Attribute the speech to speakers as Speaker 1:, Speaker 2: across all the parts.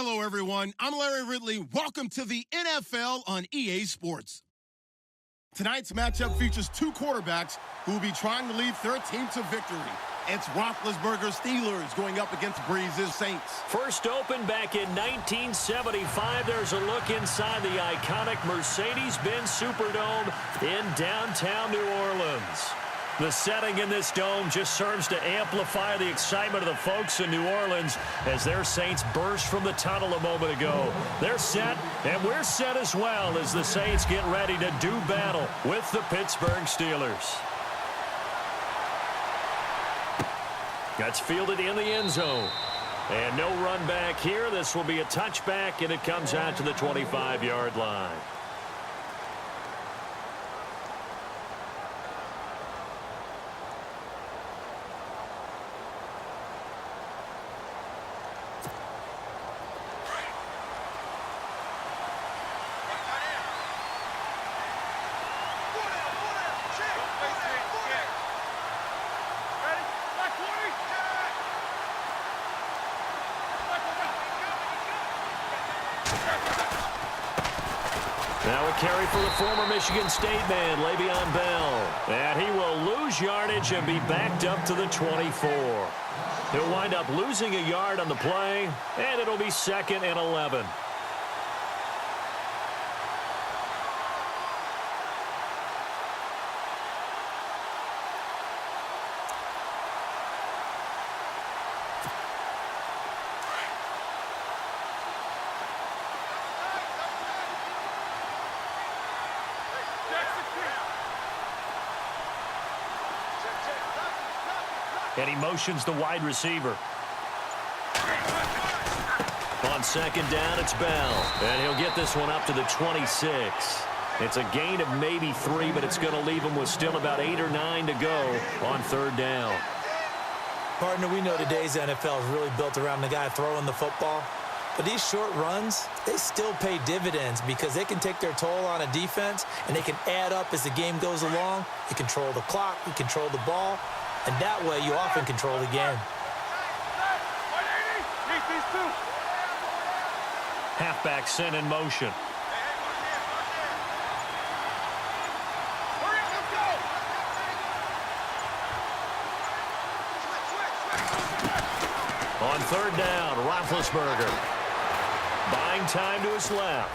Speaker 1: Hello, everyone. I'm Larry Ridley. Welcome to the NFL on EA Sports. Tonight's matchup features two quarterbacks who will be trying to lead their team to victory. It's Roethlisberger's Steelers going up against Breeze's Saints.
Speaker 2: First opened back in 1975. There's a look inside the iconic Mercedes-Benz Superdome in downtown New Orleans. The setting in this dome just serves to amplify the excitement of the folks in New Orleans as their Saints burst from the tunnel a moment ago. They're set, and we're set as well as the Saints get ready to do battle with the Pittsburgh Steelers. That's fielded in the end zone. And no run back here. This will be a touchback, and it comes out to the 25-yard line. Now a carry for the former Michigan State man, Le'Veon Bell. And he will lose yardage and be backed up to the 24. He'll wind up losing a yard on the play, and it'll be 2nd and 11. And he motions the wide receiver. On 2nd down, it's Bell. And he'll get this one up to the 26. It's a gain of maybe 3, but it's going to leave him with still about 8 or 9 to go on 3rd down.
Speaker 3: Partner, we know today's NFL is really built around the guy throwing the football. But these short runs, they still pay dividends because they can take their toll on a defense, and they can add up as the game goes along. You control the clock, you control the ball. And that way, you often control the game.
Speaker 2: Halfback sent in motion. On 3rd down, Roethlisberger. Buying time to his left.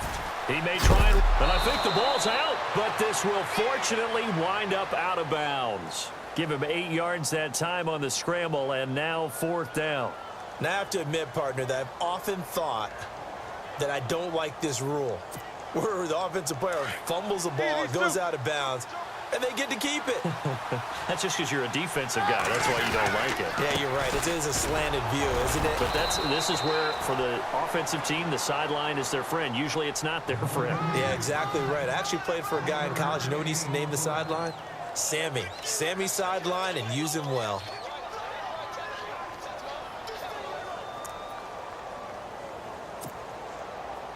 Speaker 2: He may try, and I think the ball's out, but this will fortunately wind up out of bounds. Give him 8 yards that time on the scramble, and now 4th down.
Speaker 3: Now, I have to admit, partner, that I've often thought that I don't like this rule, where the offensive player fumbles the ball, goes out of bounds, and they get to keep it.
Speaker 2: That's just because you're a defensive guy. That's why you don't like it.
Speaker 3: Yeah, you're right. It is a slanted view, isn't it?
Speaker 2: But this is where, for the offensive team, the sideline is their friend. Usually it's not their friend.
Speaker 3: Yeah, exactly right. I actually played for a guy in college. You know what he used to name the sideline? Sammy. Sammy sideline, and use him well.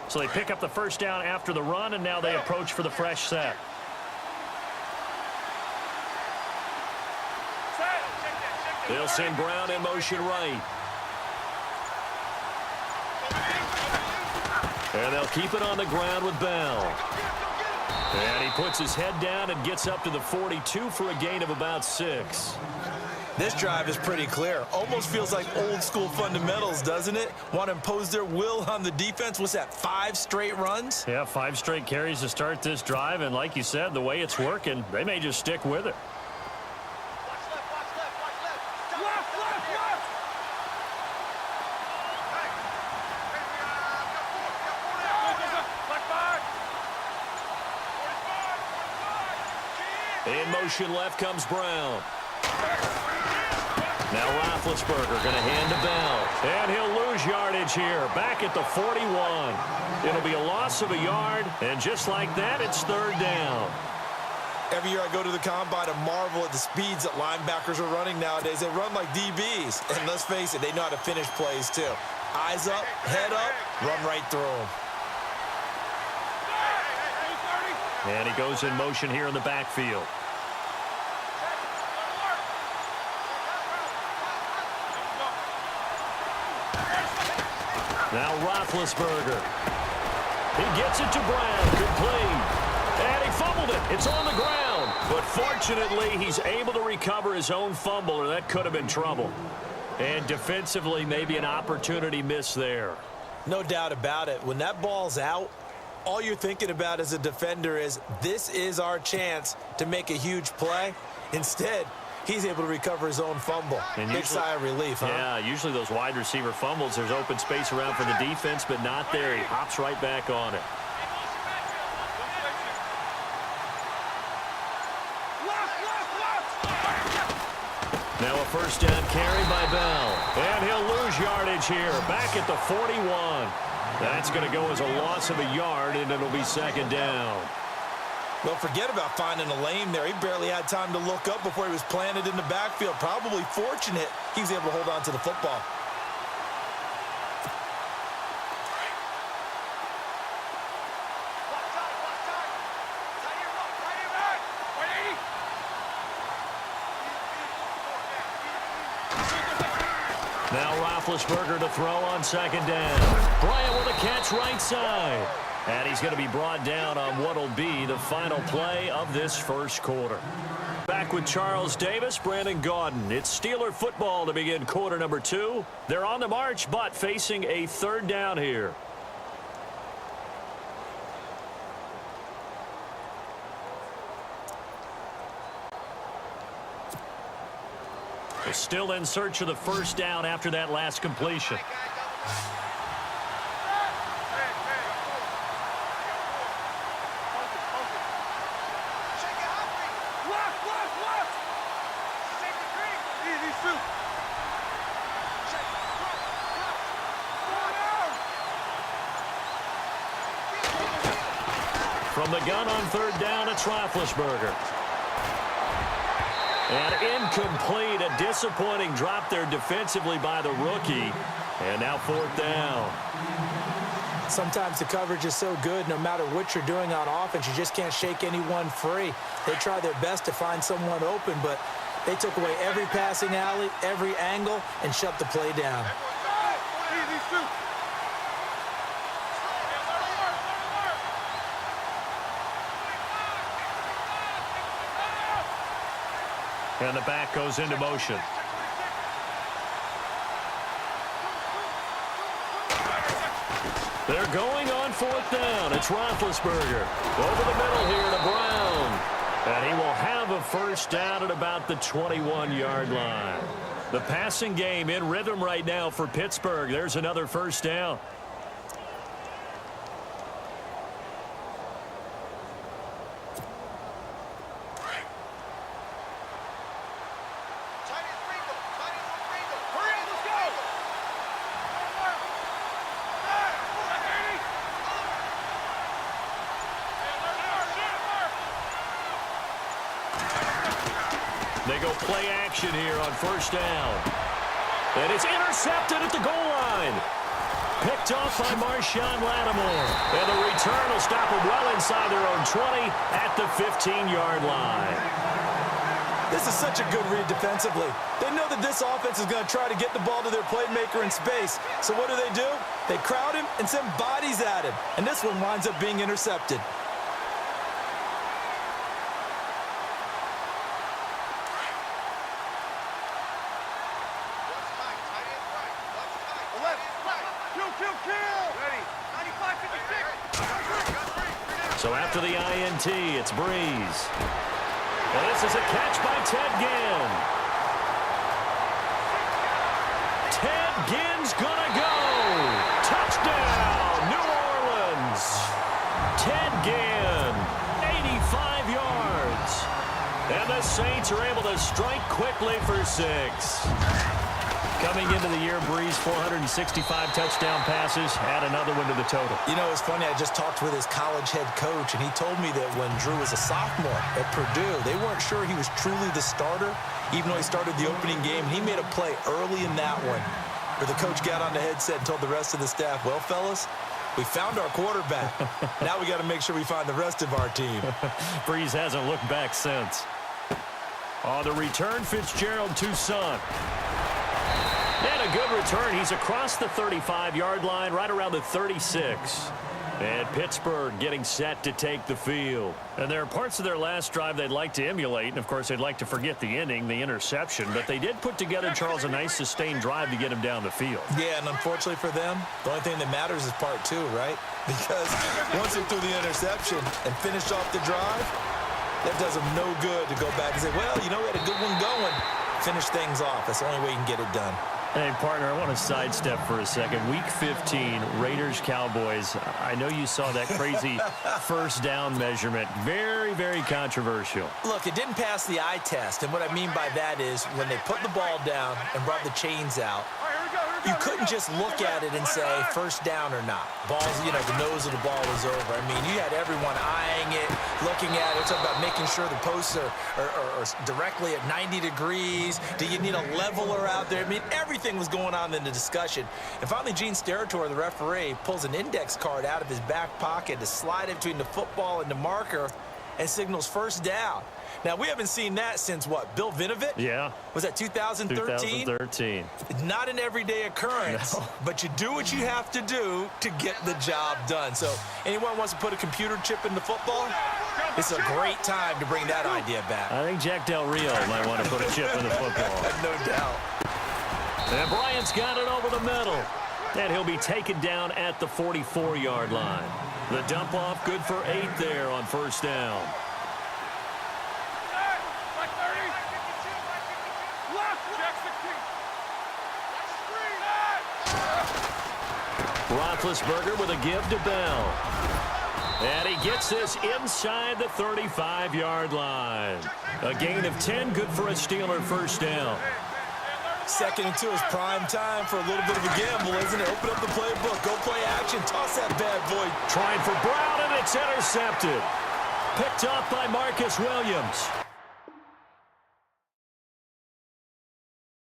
Speaker 2: So they pick up the 1st down after the run, and now they approach for the fresh set. They'll send Brown in motion right. And they'll keep it on the ground with Bell. And he puts his head down and gets up to the 42 for a gain of about 6.
Speaker 3: This drive is pretty clear. Almost feels like old school fundamentals, doesn't it? Want to impose their will on the defense. What's that, 5 straight runs?
Speaker 2: Yeah, 5 straight carries to start this drive. And like you said, the way it's working, they may just stick with it. In motion left comes Brown. Now Roethlisberger going to hand to Bell. And he'll lose yardage here. Back at the 41. It'll be a loss of a yard. And just like that, it's 3rd down.
Speaker 3: Every year I go to the combine and marvel at the speeds that linebackers are running nowadays. They run like DBs. And let's face it, they know how to finish plays too. Eyes up, head up, run right through them.
Speaker 2: And he goes in motion here in the backfield. Now Roethlisberger. He gets it to Brown. Complete. And he fumbled it. It's on the ground. But fortunately, he's able to recover his own fumble, or that could have been trouble. And defensively, maybe an opportunity missed there.
Speaker 3: No doubt about it. When that ball's out, all you're thinking about as a defender is, this is our chance to make a huge play. Instead, he's able to recover his own fumble. And big sigh of relief, huh?
Speaker 2: Yeah, usually those wide receiver fumbles, there's open space around for the defense, but not there. He hops right back on it. Now a first down carry by Bell. And he'll lose yardage here. Back at the 41. That's going to go as a loss of a yard, and it'll be second down.
Speaker 3: Well, forget about finding a lane there. He barely had time to look up before he was planted in the backfield. Probably fortunate he was able to hold on to the football.
Speaker 2: Now Roethlisberger to throw on second down. Bryant with a catch right side. And he's going to be brought down on what will be the final play of this first quarter. Back with Charles Davis, Brandon Gaudin. It's Steeler football to begin quarter number 2. They're on the march, but facing a third down here. They're still in search of the first down after that last completion. From the gun on third down, it's Roethlisberger. And incomplete, a disappointing drop there defensively by the rookie. And now fourth down.
Speaker 3: Sometimes the coverage is so good, no matter what you're doing on offense, you just can't shake anyone free. They try their best to find someone open, but they took away every passing alley, every angle, and shut the play down.
Speaker 2: And the back goes into motion. They're going on fourth down. It's Roethlisberger. Over the middle here to Brown. And he will have a first down at about the 21-yard line. The passing game in rhythm right now for Pittsburgh. There's another first down. They go play action here on first down. And it's intercepted at the goal line. Picked off by Marshawn Lattimore. And the return will stop them well inside their own 20 at the 15-yard line.
Speaker 3: This is such a good read defensively. They know that this offense is going to try to get the ball to their playmaker in space. So what do? They crowd him and send bodies at him. And this one winds up being intercepted.
Speaker 2: So after the INT, it's Breeze. And this is a catch by Ted Ginn. Ted Ginn's gonna go. Touchdown, New Orleans. Ted Ginn, 85 yards. And the Saints are able to strike quickly for 6. Coming into the year, Breeze, 465 touchdown passes. Add another one to the total.
Speaker 3: You know, it's funny. I just talked with his college head coach, and he told me that when Drew was a sophomore at Purdue, they weren't sure he was truly the starter, even though he started the opening game. He made a play early in that one where the coach got on the headset and told the rest of the staff, well, fellas, we found our quarterback. Now we got to make sure we find the rest of our team.
Speaker 2: Breeze hasn't looked back since. On the return, Fitzgerald to Son. And a good return. He's across the 35-yard line, right around the 36. And Pittsburgh getting set to take the field. And there are parts of their last drive they'd like to emulate. And, of course, they'd like to forget the ending, the interception. But they did put together, Charles, a nice sustained drive to get him down the field.
Speaker 3: Yeah, and unfortunately for them, the only thing that matters is part two, right? Because once they threw the interception and finished off the drive, that does them no good to go back and say, well, you know, we had a good one going. Finish things off. That's the only way you can get it done.
Speaker 2: Hey, partner, I want to sidestep for a second. Week 15, Raiders-Cowboys. I know you saw that crazy first down measurement. Very, very controversial.
Speaker 3: Look, it didn't pass the eye test, and what I mean by that is when they put the ball down and brought the chains out, you couldn't just look at it and say first down or not. Balls, you know, the nose of the ball was over. I mean, you had everyone eyeing it, looking at it. It's about making sure the posts are directly at 90 degrees. Do you need a leveler out there? I mean, everything was going on in the discussion. And finally, Gene Steratore, the referee, pulls an index card out of his back pocket to slide it between the football and the marker and signals first down. Now, we haven't seen that since, what, Bill Vinovich?
Speaker 2: Yeah.
Speaker 3: Was that 2013?
Speaker 2: 2013.
Speaker 3: Not an everyday occurrence, no. But you do what you have to do to get the job done. So anyone wants to put a computer chip in the football, it's a great time to bring that idea back.
Speaker 2: I think Jack Del Rio might want to put a chip in the football.
Speaker 3: No doubt.
Speaker 2: And Bryant's got it over the middle. And he'll be taken down at the 44-yard line. The dump off good for 8 there on first down. Roethlisberger with a give to Bell. And he gets this inside the 35-yard line. A gain of 10, good for a Steeler first down.
Speaker 3: Second and 2 is prime time for a little bit of a gamble, isn't it? Open up the playbook, go play action, toss that bad boy.
Speaker 2: Trying for Brown, and it's intercepted. Picked off by Marcus Williams.